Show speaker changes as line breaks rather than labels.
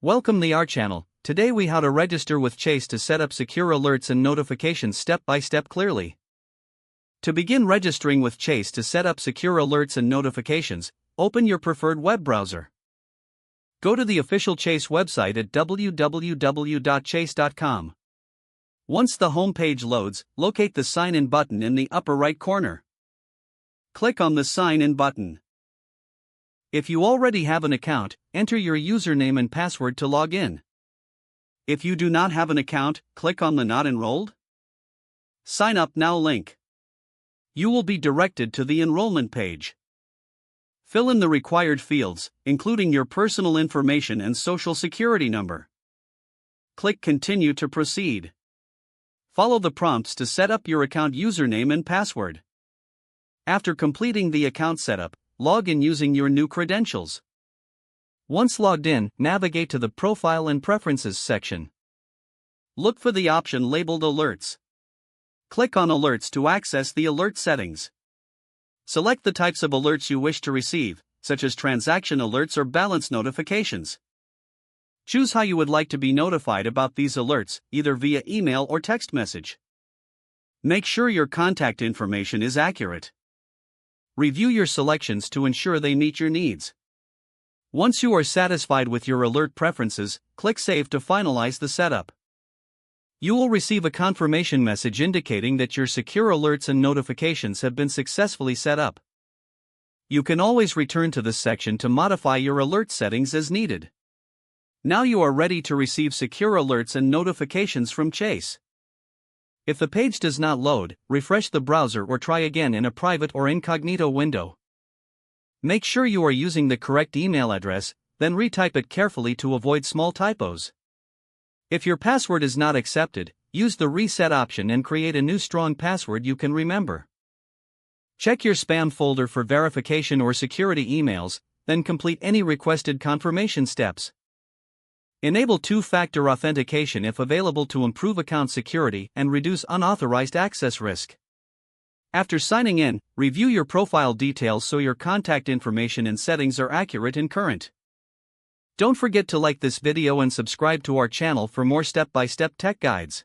Welcome to our channel. Today we how to register with Chase to set up secure alerts and notifications step by step clearly. To begin registering with Chase to set up secure alerts and notifications, open your preferred web browser. Go to the official Chase website at www.chase.com. Once the home page loads, locate the Sign In button in the upper right corner. Click on the Sign In button. If you already have an account, enter your username and password to log in. If you do not have an account, click on the Not Enrolled? Sign Up Now link. You will be directed to the enrollment page. Fill in the required fields, including your personal information and social security number. Click Continue to proceed. Follow the prompts to set up your account username and password. After completing the account setup, log in using your new credentials. Once logged in, navigate to the Profile and Preferences section. Look for the option labeled Alerts. Click on Alerts to access the alert settings. Select the types of alerts you wish to receive, such as transaction alerts or balance notifications. Choose how you would like to be notified about these alerts, either via email or text message. Make sure your contact information is accurate. Review your selections to ensure they meet your needs. Once you are satisfied with your alert preferences, click Save to finalize the setup. You will receive a confirmation message indicating that your secure alerts and notifications have been successfully set up. You can always return to this section to modify your alert settings as needed. Now you are ready to receive secure alerts and notifications from Chase. If the page does not load, refresh the browser or try again in a private or incognito window. Make sure you are using the correct email address, then retype it carefully to avoid small typos. If your password is not accepted, use the reset option and create a new strong password you can remember. Check your spam folder for verification or security emails, then complete any requested confirmation steps. Enable two-factor authentication if available to improve account security and reduce unauthorized access risk. After signing in, review your profile details so your contact information and settings are accurate and current. Don't forget to like this video and subscribe to our channel for more step-by-step tech guides.